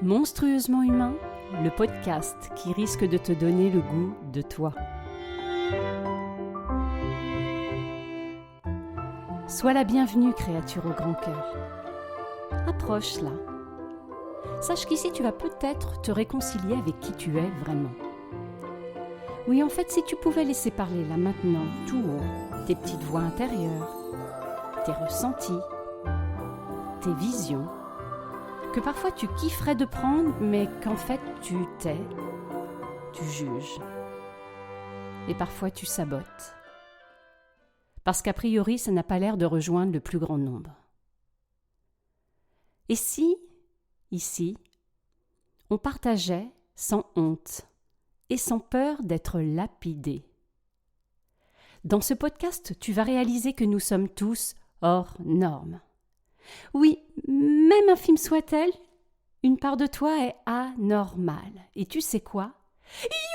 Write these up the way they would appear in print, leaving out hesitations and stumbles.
Monstrueusement humain, le podcast qui risque de te donner le goût de toi. Sois la bienvenue, créature au grand cœur. Approche là. Sache qu'ici tu vas peut-être te réconcilier avec qui tu es vraiment. Oui, en fait, si tu pouvais laisser parler là maintenant, tout haut, tes petites voix intérieures, tes ressentis, tes visions, que parfois tu kifferais de prendre, mais qu'en fait tu tais, tu juges. Et parfois tu sabotes. Parce qu'a priori, ça n'a pas l'air de rejoindre le plus grand nombre. Et si, ici, on partageait sans honte et sans peur d'être lapidé? Dans ce podcast, tu vas réaliser que nous sommes tous hors normes. Oui, même infime soit-elle, une part de toi est anormale. Et tu sais quoi?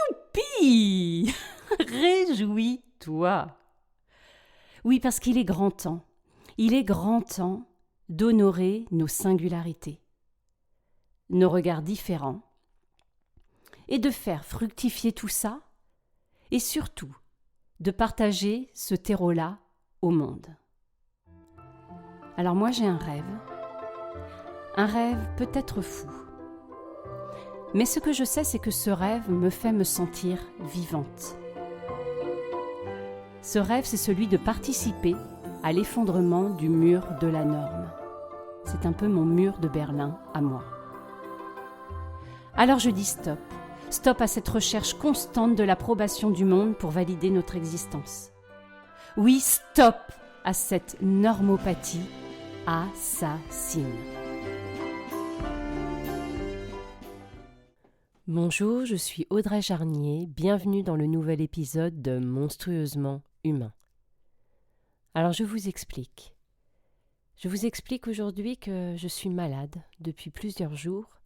Youpi! Réjouis-toi! Oui, parce qu'il est grand temps. Il est grand temps d'honorer nos singularités, nos regards différents, et de faire fructifier tout ça, et surtout de partager ce terreau-là au monde. Alors moi j'ai un rêve peut-être fou. Mais ce que je sais, c'est que ce rêve me fait me sentir vivante. Ce rêve, c'est celui de participer à l'effondrement du mur de la norme. C'est un peu mon mur de Berlin à moi. Alors je dis stop. Stop à cette recherche constante de l'approbation du monde pour valider notre existence. Oui, stop à cette normopathie assassine. Bonjour, je suis Audrey Jarnier, bienvenue dans le nouvel épisode de Monstrueusement humain. Alors je vous explique. Aujourd'hui que je suis malade depuis plusieurs jours,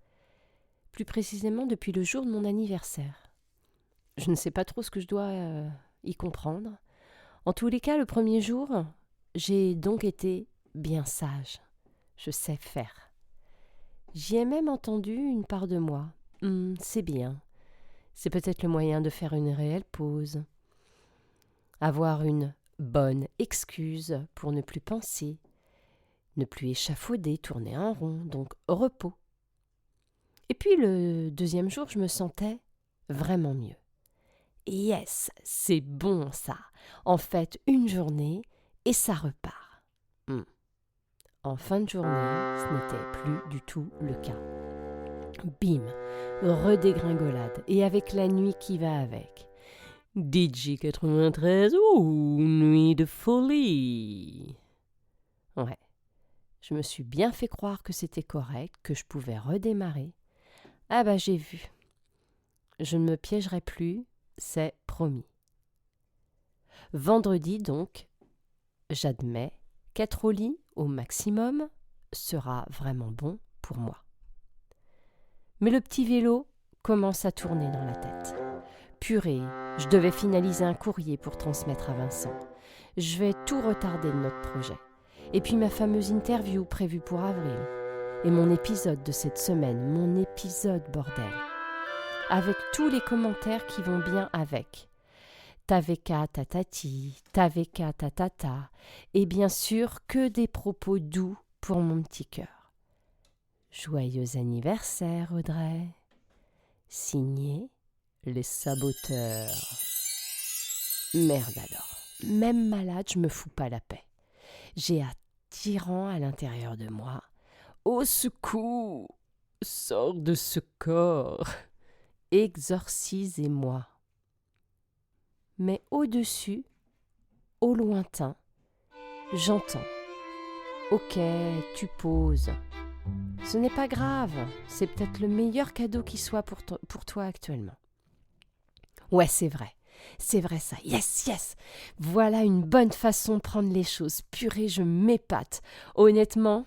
plus précisément depuis le jour de mon anniversaire. Je ne sais pas trop ce que je dois y comprendre. En tous les cas, le premier jour, j'ai donc été bien sage. Je sais faire. J'y ai même entendu une part de moi. C'est bien. C'est peut-être le moyen de faire une réelle pause. Avoir une bonne excuse pour ne plus penser, ne plus échafauder, tourner en rond, donc repos. Et puis le deuxième jour, je me sentais vraiment mieux. Yes, c'est bon ça. En fait, une journée et ça repart. En fin de journée, ce n'était plus du tout le cas. Bim, redégringolade, et avec la nuit qui va avec. DJ 93, nuit de folie. Ouais, je me suis bien fait croire que c'était correct, que je pouvais redémarrer. Ah bah j'ai vu. Je ne me piégerai plus, c'est promis. Vendredi donc, j'admets qu'être au lit au maximum sera vraiment bon pour moi. Mais le petit vélo commence à tourner dans la tête. Purée, je devais finaliser un courrier pour transmettre à Vincent. Je vais tout retarder de notre projet. Et puis ma fameuse interview prévue pour avril. Et mon épisode de cette semaine, mon épisode bordel. Avec tous les commentaires qui vont bien avec. Taveka tatati, taveka tatata. Et bien sûr que des propos doux pour mon petit cœur. Joyeux anniversaire, Audrey. Signé les saboteurs. Merde alors. Même malade, je me fous pas la paix. J'ai un tyran à l'intérieur de moi. Au secours! Sors de ce corps! Exorcisez-moi. Mais au-dessus, au lointain, j'entends. Ok, tu poses. Ce n'est pas grave, c'est peut-être le meilleur cadeau qui soit pour toi actuellement. Ouais, c'est vrai ça, yes. Voilà une bonne façon de prendre les choses. Purée, je m'épate. Honnêtement,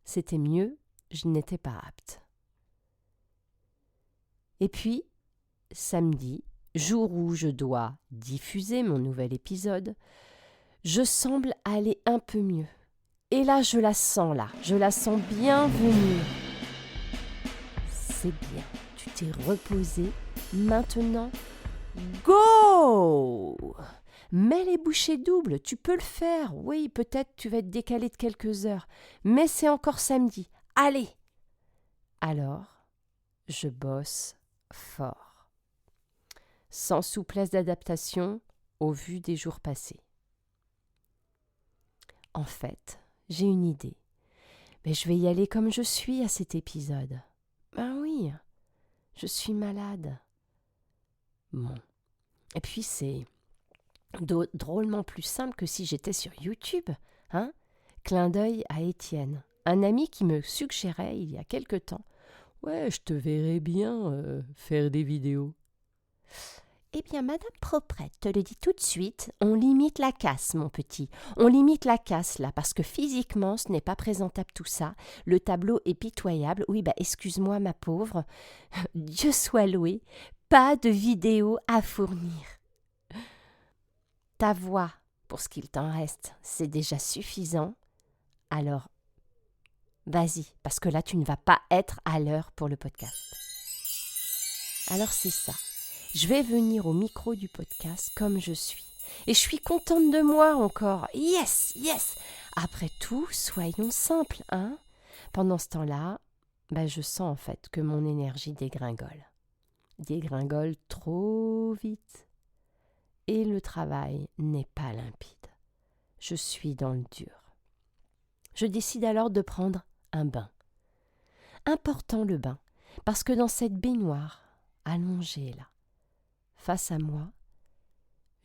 c'était mieux, je n'étais pas apte. Et puis, samedi, jour où je dois diffuser mon nouvel épisode, je semble aller un peu mieux. Et là, je la sens bien venue. C'est bien, tu t'es reposé. Maintenant, go! Mets les bouchées doubles, tu peux le faire. Oui, peut-être tu vas être décalé de quelques heures, mais c'est encore samedi. Allez! Alors, je bosse fort, sans souplesse d'adaptation au vu des jours passés. En fait, j'ai une idée. Mais je vais y aller comme je suis à cet épisode. Ben oui, je suis malade. Bon. Et puis c'est drôlement plus simple que si j'étais sur YouTube, hein? Clin d'œil à Étienne, un ami qui me suggérait il y a quelque temps. Ouais, je te verrais bien faire des vidéos. Eh bien, Madame Proprette te le dit tout de suite, on limite la casse, mon petit. On limite la casse, là, parce que physiquement, ce n'est pas présentable tout ça. Le tableau est pitoyable. Oui, excuse-moi, ma pauvre. Dieu soit loué, pas de vidéo à fournir. Ta voix, pour ce qu'il t'en reste, c'est déjà suffisant. Alors, vas-y, parce que là, tu ne vas pas être à l'heure pour le podcast. Alors, c'est ça. Je vais venir au micro du podcast comme je suis. Et je suis contente de moi encore. Yes, yes. Après tout, soyons simples, hein. Pendant ce temps-là, je sens en fait que mon énergie dégringole. Dégringole trop vite. Et le travail n'est pas limpide. Je suis dans le dur. Je décide alors de prendre un bain. Important le bain, parce que dans cette baignoire, allongée là, face à moi,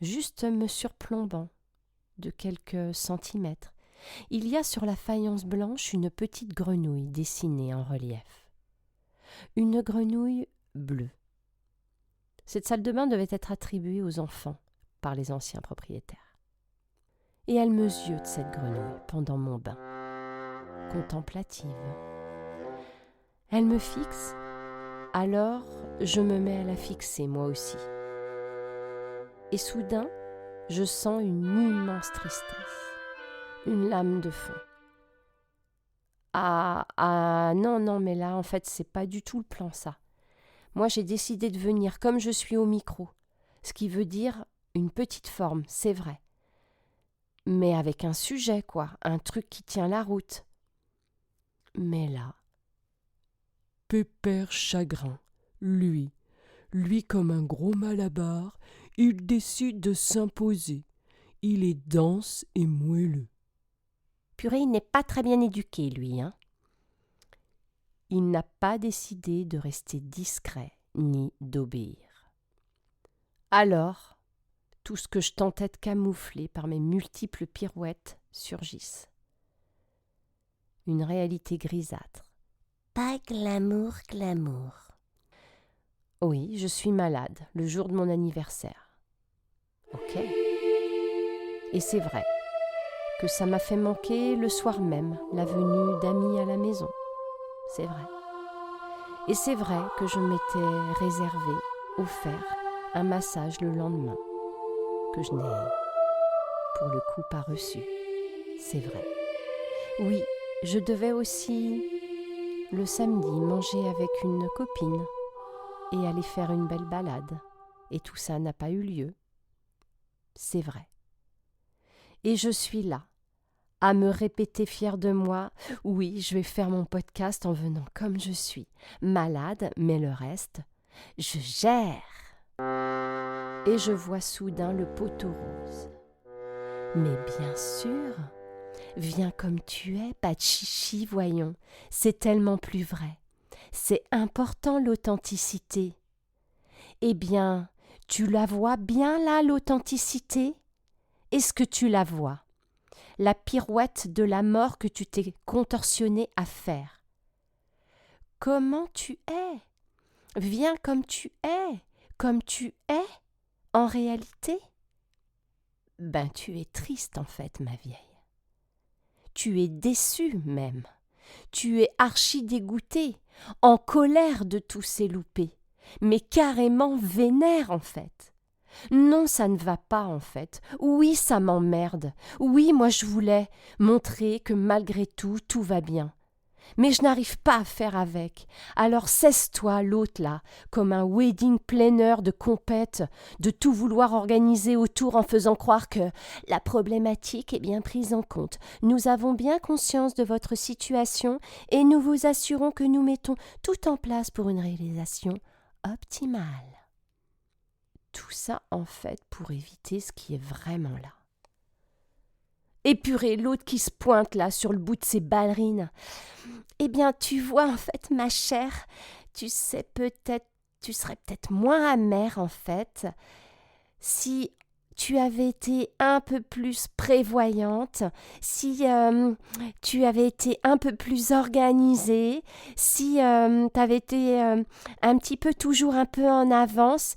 juste me surplombant de quelques centimètres, il y a sur la faïence blanche une petite grenouille dessinée en relief. Une grenouille bleue. Cette salle de bain devait être attribuée aux enfants par les anciens propriétaires. Et elle me ziote cette grenouille pendant mon bain, contemplative. Elle me fixe, alors je me mets à la fixer moi aussi. Et soudain, je sens une immense tristesse, une lame de fond. Non, mais là, en fait, c'est pas du tout le plan, ça. Moi, j'ai décidé de venir comme je suis au micro, ce qui veut dire une petite forme, c'est vrai. Mais avec un sujet, quoi, un truc qui tient la route. Mais là, Pépère Chagrin, lui comme un gros malabar, il décide de s'imposer. Il est dense et moelleux. Purée, il n'est pas très bien éduqué, lui, hein. Il n'a pas décidé de rester discret ni d'obéir. Alors, tout ce que je tentais de camoufler par mes multiples pirouettes surgissent. Une réalité grisâtre. Pas glamour. Oui, je suis malade, le jour de mon anniversaire. Ok. Et c'est vrai que ça m'a fait manquer le soir même la venue d'amis à la maison. C'est vrai. Et c'est vrai que je m'étais offert un massage le lendemain, que je n'ai pour le coup pas reçu. C'est vrai. Oui, je devais aussi, le samedi, manger avec une copine et aller faire une belle balade. Et tout ça n'a pas eu lieu. C'est vrai. Et je suis là, à me répéter fière de moi, oui, je vais faire mon podcast en venant comme je suis, malade, mais le reste, je gère. Et je vois soudain le poteau rose. Mais bien sûr, viens comme tu es, pas de chichi, voyons, c'est tellement plus vrai. C'est important l'authenticité. Eh bien, tu la vois bien là, l'authenticité ? Est-ce que tu la vois ? La pirouette de la mort que tu t'es contorsionné à faire. Comment tu es ? Viens comme tu es, en réalité. Tu es triste en fait, ma vieille. Tu es déçue même. Tu es archi dégoûtée, en colère de tous ces loupés, mais carrément vénère en fait. Non, ça ne va pas en fait. Oui, ça m'emmerde. Oui, moi je voulais montrer que malgré tout, tout va bien. Mais je n'arrive pas à faire avec. Alors cesse-toi, l'autre là, comme un wedding planner de compète, de tout vouloir organiser autour en faisant croire que la problématique est bien prise en compte. Nous avons bien conscience de votre situation et nous vous assurons que nous mettons tout en place pour une réalisation optimale. Tout ça, en fait, pour éviter ce qui est vraiment là. Et purée, l'autre qui se pointe là sur le bout de ses ballerines. Eh bien, tu vois, en fait, ma chère, tu serais peut-être moins amère, en fait, si tu avais été un peu plus prévoyante, si tu avais été un peu plus organisée, si tu avais été un petit peu toujours un peu en avance,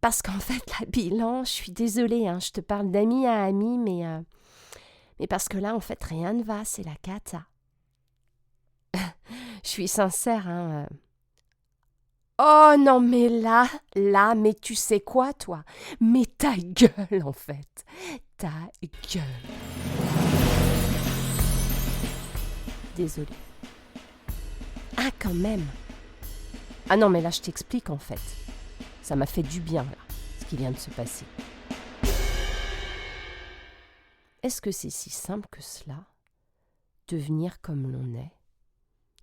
parce qu'en fait, la bilan, je suis désolée, hein, je te parle d'ami à ami, mais parce que là, en fait, rien ne va, c'est la cata. Je suis sincère, hein. Oh non, mais là, mais tu sais quoi, toi? Mais ta gueule, en fait. Ta gueule. Désolée. Ah, quand même. Ah non, mais là, je t'explique, en fait. Ça m'a fait du bien, là, ce qui vient de se passer. Est-ce que c'est si simple que cela? Devenir comme l'on est?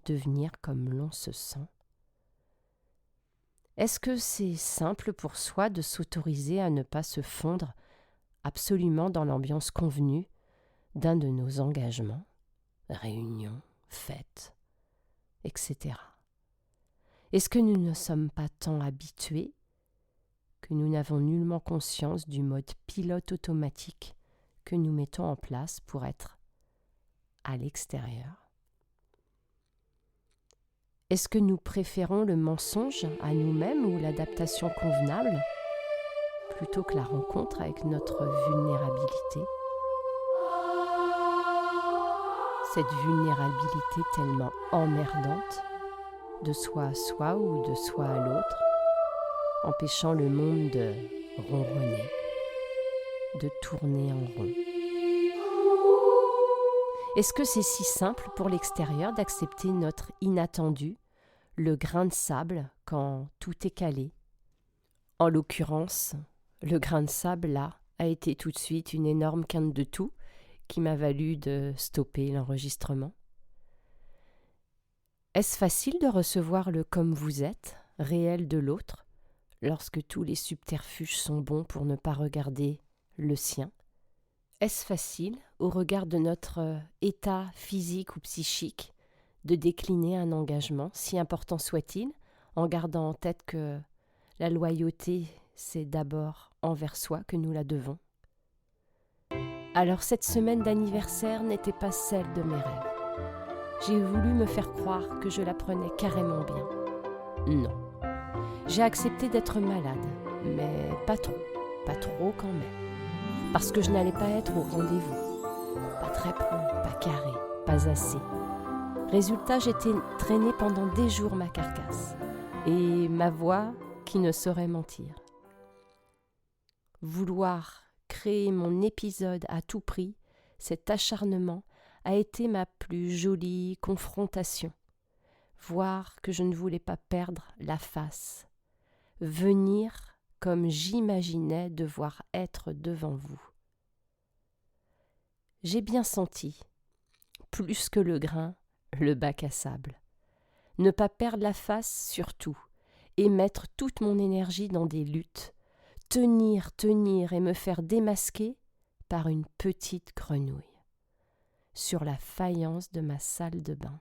Devenir comme l'on se sent? Est-ce que c'est simple pour soi de s'autoriser à ne pas se fondre absolument dans l'ambiance convenue d'un de nos engagements, réunions, fêtes, etc. Est-ce que nous ne sommes pas tant habitués que nous n'avons nullement conscience du mode pilote automatique que nous mettons en place pour être à l'extérieur? Est-ce que nous préférons le mensonge à nous-mêmes ou l'adaptation convenable plutôt que la rencontre avec notre vulnérabilité? Cette vulnérabilité tellement emmerdante, de soi à soi ou de soi à l'autre, empêchant le monde de ronronner, de tourner en rond. Est-ce que c'est si simple pour l'extérieur d'accepter notre inattendu, le grain de sable quand tout est calé? En l'occurrence, le grain de sable là a été tout de suite une énorme quinte de tout qui m'a valu de stopper l'enregistrement. Est-ce facile de recevoir le « comme vous êtes » réel de l'autre lorsque tous les subterfuges sont bons pour ne pas regarder le sien? Est-ce facile, au regard de notre état physique ou psychique, de décliner un engagement, si important soit-il, en gardant en tête que la loyauté, c'est d'abord envers soi que nous la devons? Alors cette semaine d'anniversaire n'était pas celle de mes rêves. J'ai voulu me faire croire que je la prenais carrément bien. Non. J'ai accepté d'être malade, mais pas trop quand même. Parce que je n'allais pas être au rendez-vous. Pas très pro, pas carré, pas assez. Résultat, j'étais traînée pendant des jours ma carcasse. Et ma voix qui ne saurait mentir. Vouloir créer mon épisode à tout prix, cet acharnement, a été ma plus jolie confrontation. Voir que je ne voulais pas perdre la face. Venir comme j'imaginais devoir être devant vous. J'ai bien senti, plus que le grain, le bac à sable. Ne pas perdre la face surtout, et mettre toute mon énergie dans des luttes, tenir et me faire démasquer par une petite grenouille, sur la faïence de ma salle de bain,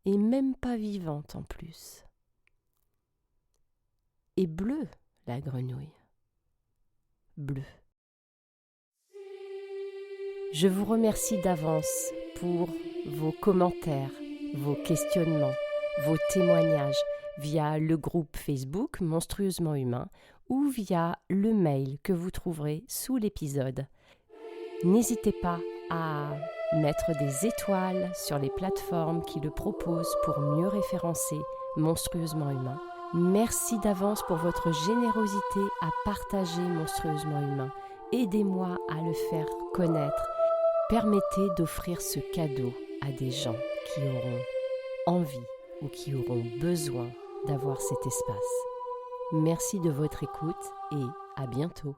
et même pas vivante en plus. Et bleue, la grenouille. Bleue. Je vous remercie d'avance pour vos commentaires, vos questionnements, vos témoignages via le groupe Facebook Monstrueusement Humain ou via le mail que vous trouverez sous l'épisode. N'hésitez pas à mettre des étoiles sur les plateformes qui le proposent pour mieux référencer Monstrueusement Humain. Merci d'avance pour votre générosité à partager Monstrueusement Humain. Aidez-moi à le faire connaître. Permettez d'offrir ce cadeau à des gens qui auront envie ou qui auront besoin d'avoir cet espace. Merci de votre écoute et à bientôt.